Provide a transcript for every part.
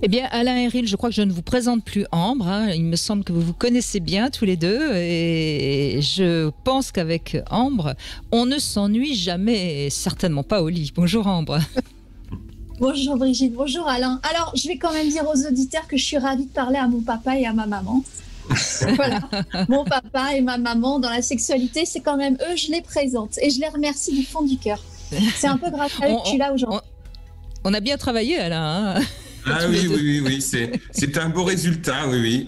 Eh bien, Alain et Ril, je crois que je ne vous présente plus Ambre. Il me semble que vous vous connaissez bien tous les deux. Et je pense qu'avec Ambre, on ne s'ennuie jamais, et certainement pas au lit. Bonjour Ambre. Bonjour Brigitte, bonjour Alain. Alors, je vais quand même dire aux auditeurs que je suis ravie de parler à mon papa et à ma maman. Voilà, mon papa et ma maman dans la sexualité, c'est quand même eux, je les présente. Et je les remercie du fond du cœur. C'est un peu grâce à eux que je suis là aujourd'hui. On a bien travaillé, Alain. Ah oui, c'est un beau résultat, oui.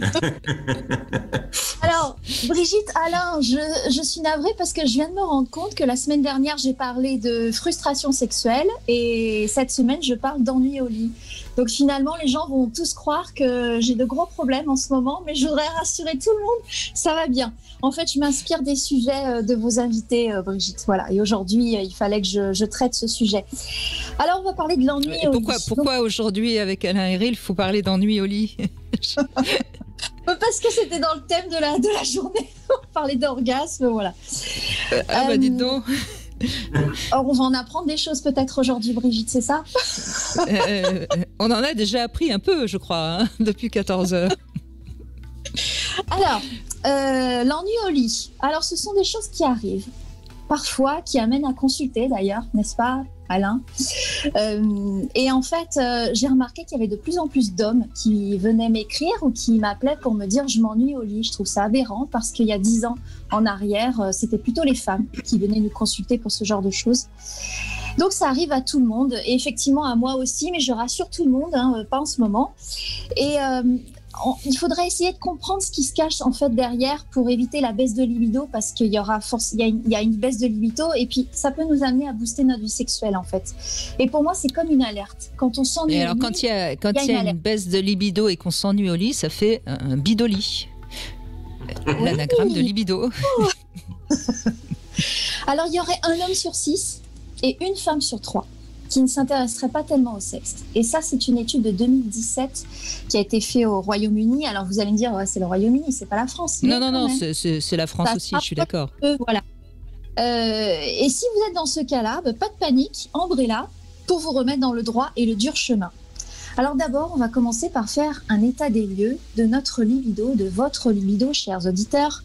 Alors, Brigitte, Alain, je suis navrée parce que je viens de me rendre compte que la semaine dernière, j'ai parlé de frustration sexuelle et cette semaine, je parle d'ennui au lit. Donc finalement, les gens vont tous croire que j'ai de gros problèmes en ce moment, mais je voudrais rassurer tout le monde, ça va bien. En fait, je m'inspire des sujets de vos invités, Brigitte. Voilà. Et aujourd'hui, il fallait que je traite ce sujet. Alors, on va parler de l'ennui au lit. Pourquoi aujourd'hui, avec Alain et Ril, il faut parler d'ennui au lit? Parce que c'était dans le thème de la journée. On parlait d'orgasme, voilà. Dites donc. Or, on va en apprendre des choses peut-être aujourd'hui, Brigitte, c'est ça? On en a déjà appris un peu, je crois, depuis 14 heures. Alors, l'ennui au lit. Alors, ce sont des choses qui arrivent, parfois, qui amènent à consulter d'ailleurs, n'est-ce pas, Alain? Et en fait, j'ai remarqué qu'il y avait de plus en plus d'hommes qui venaient m'écrire ou qui m'appelaient pour me dire « je m'ennuie au lit ». Je trouve ça aberrant parce qu'il y a 10 ans en arrière, c'était plutôt les femmes qui venaient nous consulter pour ce genre de choses. Donc ça arrive à tout le monde et effectivement à moi aussi, mais je rassure tout le monde, pas en ce moment. Et il faudrait essayer de comprendre ce qui se cache en fait derrière pour éviter la baisse de libido parce qu'il y aura il y a une baisse de libido et puis ça peut nous amener à booster notre vie sexuelle en fait. Et pour moi c'est comme une alerte. Quand on s'ennuie. Et alors quand il y a une baisse de libido et qu'on s'ennuie au lit, ça fait un bidoli. L'anagramme de libido. Alors il y aurait un homme sur 6 et une femme sur 3 qui ne s'intéresserait pas tellement au sexe. Et ça, c'est une étude de 2017 qui a été faite au Royaume-Uni. Alors, vous allez me dire, ouais, c'est le Royaume-Uni, c'est pas la France. Non, c'est la France aussi, je suis d'accord. Voilà. Et si vous êtes dans ce cas-là, pas de panique, Ambre est là pour vous remettre dans le droit et le dur chemin. Alors d'abord, on va commencer par faire un état des lieux de notre libido, de votre libido, chers auditeurs.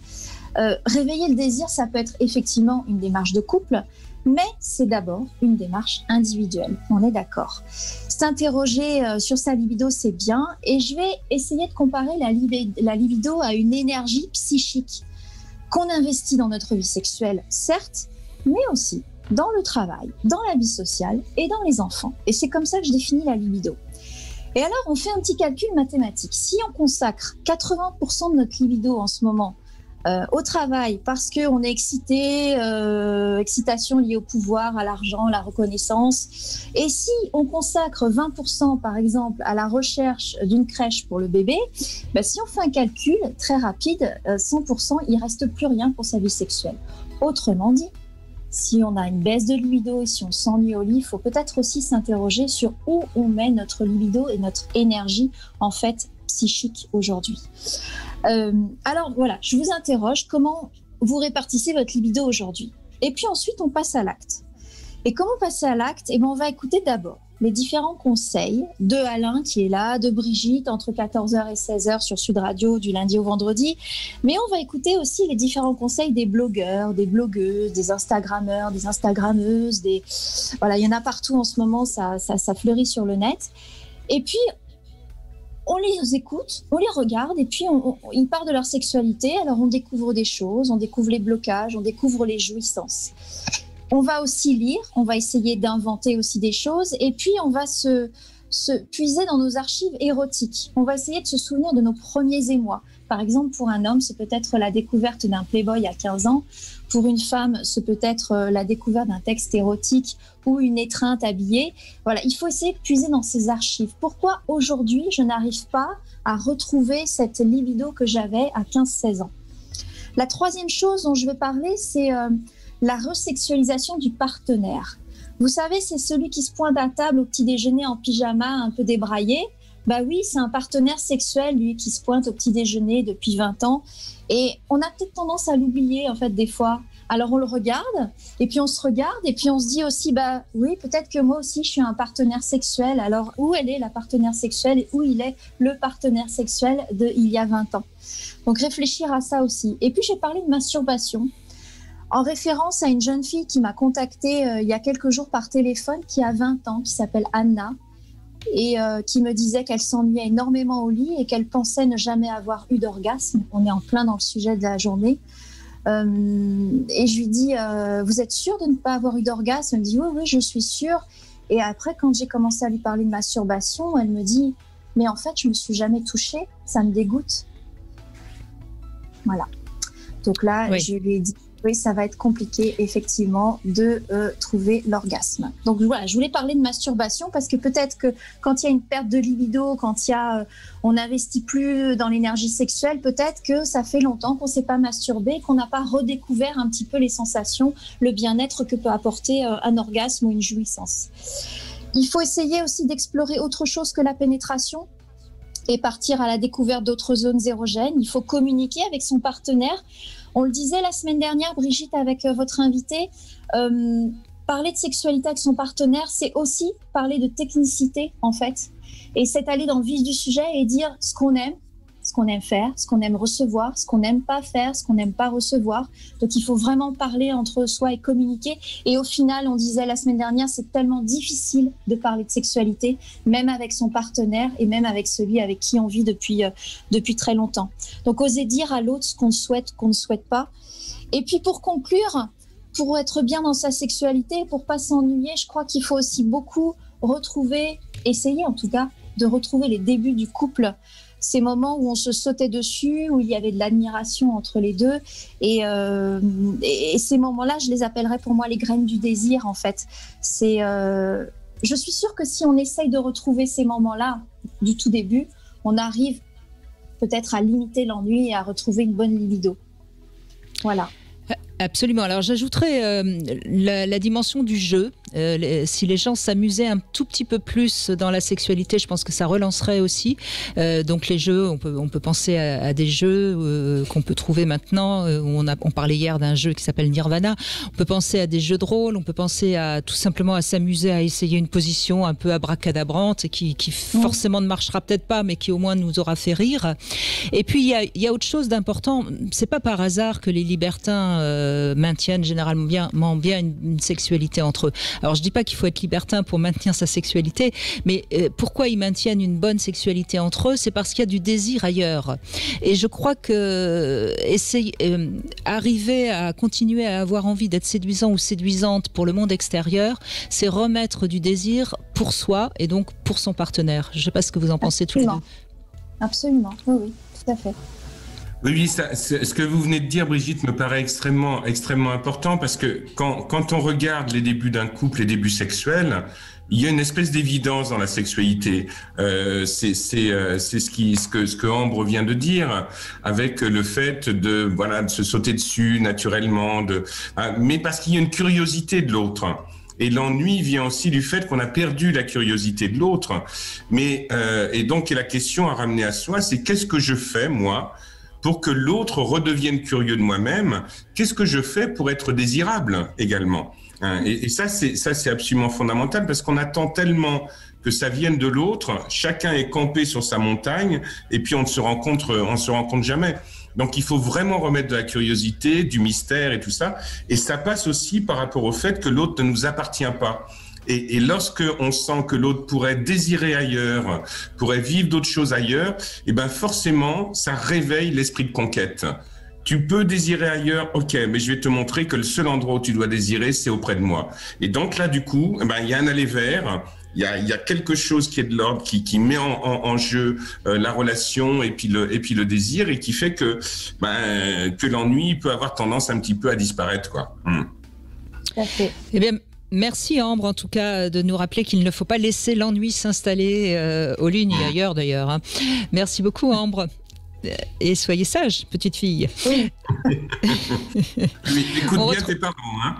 Réveiller le désir, ça peut être effectivement une démarche de couple, mais c'est d'abord une démarche individuelle, on est d'accord. S'interroger sur sa libido, c'est bien, et je vais essayer de comparer la libido à une énergie psychique qu'on investit dans notre vie sexuelle, certes, mais aussi dans le travail, dans la vie sociale et dans les enfants. Et c'est comme ça que je définis la libido. Et alors, on fait un petit calcul mathématique. Si on consacre 80% de notre libido en ce moment au travail parce qu'on est excité, excitation liée au pouvoir, à l'argent, à la reconnaissance. Et si on consacre 20% par exemple à la recherche d'une crèche pour le bébé, si on fait un calcul très rapide, 100%, il ne reste plus rien pour sa vie sexuelle. Autrement dit, si on a une baisse de libido et si on s'ennuie au lit, il faut peut-être aussi s'interroger sur où on met notre libido et notre énergie en fait psychique aujourd'hui. Alors voilà, je vous interroge, comment vous répartissez votre libido aujourd'hui? Et puis ensuite, on passe à l'acte. Et comment passer à l'acte? On va écouter d'abord les différents conseils de Alain qui est là, de Brigitte entre 14h et 16h sur Sud Radio du lundi au vendredi. Mais on va écouter aussi les différents conseils des blogueurs, des blogueuses, des Instagrammeurs, des Instagrammeuses. Voilà, il y en a partout en ce moment, ça fleurit sur le net. Et puis, on les écoute, on les regarde et puis ils parlent de leur sexualité. Alors on découvre des choses, on découvre les blocages, on découvre les jouissances. On va aussi lire, on va essayer d'inventer aussi des choses et puis on va se puiser dans nos archives érotiques. On va essayer de se souvenir de nos premiers émois. Par exemple, pour un homme, c'est peut-être la découverte d'un Playboy à 15 ans. Pour une femme, c'est peut-être la découverte d'un texte érotique ou une étreinte habillée. Voilà, il faut essayer de puiser dans ces archives. Pourquoi aujourd'hui, je n'arrive pas à retrouver cette libido que j'avais à 15-16 ans? La troisième chose dont je vais parler, c'est la resexualisation du partenaire. Vous savez, c'est celui qui se pointe à table au petit déjeuner en pyjama, un peu débraillé. Bah oui, c'est un partenaire sexuel, lui, qui se pointe au petit déjeuner depuis 20 ans. Et on a peut-être tendance à l'oublier, en fait, des fois, Alors on le regarde, et puis on se regarde, et puis on se dit aussi, bah oui, peut-être que moi aussi je suis un partenaire sexuel. Alors où elle est la partenaire sexuelle et où il est le partenaire sexuel il y a 20 ans. Donc réfléchir à ça aussi. Et puis j'ai parlé de masturbation, en référence à une jeune fille qui m'a contactée il y a quelques jours par téléphone, qui a 20 ans, qui s'appelle Anna, et qui me disait qu'elle s'ennuyait énormément au lit et qu'elle pensait ne jamais avoir eu d'orgasme. On est en plein dans le sujet de la journée. Et je lui dis, vous êtes sûre de ne pas avoir eu d'orgasme? Elle me dit, oui, je suis sûre. Et après, quand j'ai commencé à lui parler de masturbation, elle me dit, mais en fait, je ne me suis jamais touchée, ça me dégoûte. Voilà. Donc là, oui. Je lui ai dit, oui, ça va être compliqué, effectivement, de trouver l'orgasme. Donc voilà, je voulais parler de masturbation parce que peut-être que quand il y a une perte de libido, quand il y a, on n'investit plus dans l'énergie sexuelle, peut-être que ça fait longtemps qu'on ne s'est pas masturbé, qu'on n'a pas redécouvert un petit peu les sensations, le bien-être que peut apporter un orgasme ou une jouissance. Il faut essayer aussi d'explorer autre chose que la pénétration et partir à la découverte d'autres zones érogènes. Il faut communiquer avec son partenaire. On le disait la semaine dernière, Brigitte, avec votre invité, parler de sexualité avec son partenaire, c'est aussi parler de technicité, en fait. Et c'est aller dans le vif du sujet et dire ce qu'on aime faire, ce qu'on aime recevoir, ce qu'on n'aime pas faire, ce qu'on n'aime pas recevoir. Donc, il faut vraiment parler entre soi et communiquer. Et au final, on disait la semaine dernière, c'est tellement difficile de parler de sexualité, même avec son partenaire et même avec celui avec qui on vit depuis très longtemps. Donc, oser dire à l'autre ce qu'on souhaite, qu'on ne souhaite pas. Et puis, pour conclure, pour être bien dans sa sexualité, pour pas s'ennuyer, je crois qu'il faut aussi beaucoup essayer en tout cas, de retrouver les débuts du couple. Ces moments où on se sautait dessus, où il y avait de l'admiration entre les deux. Et ces moments-là, je les appellerais pour moi les graines du désir, en fait. Je suis sûre que si on essaye de retrouver ces moments-là du tout début, on arrive peut-être à limiter l'ennui et à retrouver une bonne libido. Voilà. Absolument. Alors j'ajouterais la dimension du jeu. Si les gens s'amusaient un tout petit peu plus dans la sexualité, je pense que ça relancerait aussi. Donc les jeux, on peut penser à des jeux qu'on peut trouver maintenant. On parlait hier d'un jeu qui s'appelle Nirvana. On peut penser à des jeux de rôle. On peut penser tout simplement à s'amuser à essayer une position un peu abracadabrante qui forcément ne marchera peut-être pas, mais qui au moins nous aura fait rire. Et puis il y a autre chose d'important. C'est pas par hasard que les libertins maintiennent généralement bien une sexualité entre eux. Alors je dis pas qu'il faut être libertin pour maintenir sa sexualité, mais pourquoi ils maintiennent une bonne sexualité entre eux? C'est parce qu'il y a du désir ailleurs. Et je crois que arriver à continuer à avoir envie d'être séduisant ou séduisante pour le monde extérieur, c'est remettre du désir pour soi et donc pour son partenaire. Je ne sais pas ce que vous en pensez tous les deux. Absolument, oui, tout à fait. Oui, ce que vous venez de dire, Brigitte, me paraît extrêmement important parce que quand on regarde les débuts d'un couple, les débuts sexuels, il y a une espèce d'évidence dans la sexualité. C'est ce que Ambre vient de dire, avec le fait de se sauter dessus naturellement, mais parce qu'il y a une curiosité de l'autre. Et l'ennui vient aussi du fait qu'on a perdu la curiosité de l'autre. Et donc la question à ramener à soi, c'est qu'est-ce que je fais moi pour que l'autre redevienne curieux de moi-même? Qu'est-ce que je fais pour être désirable également? Et ça, c'est absolument fondamental parce qu'on attend tellement que ça vienne de l'autre. Chacun est campé sur sa montagne et puis on se rencontre jamais. Donc, il faut vraiment remettre de la curiosité, du mystère et tout ça. Et ça passe aussi par rapport au fait que l'autre ne nous appartient pas. Et lorsque on sent que l'autre pourrait désirer ailleurs, pourrait vivre d'autres choses ailleurs, et ben forcément, ça réveille l'esprit de conquête. Tu peux désirer ailleurs, ok, mais je vais te montrer que le seul endroit où tu dois désirer, c'est auprès de moi. Et donc là, du coup, il y a un aller vers. Il y a quelque chose qui est de l'ordre, qui met en jeu la relation et puis le désir et qui fait que l'ennui peut avoir tendance un petit peu à disparaître, quoi. Tout à fait. Eh bien, merci Ambre en tout cas de nous rappeler qu'il ne faut pas laisser l'ennui s'installer au lit ni ailleurs d'ailleurs. Merci beaucoup Ambre. Et soyez sage, petite fille. Oui. Écoute bien tes parents, hein.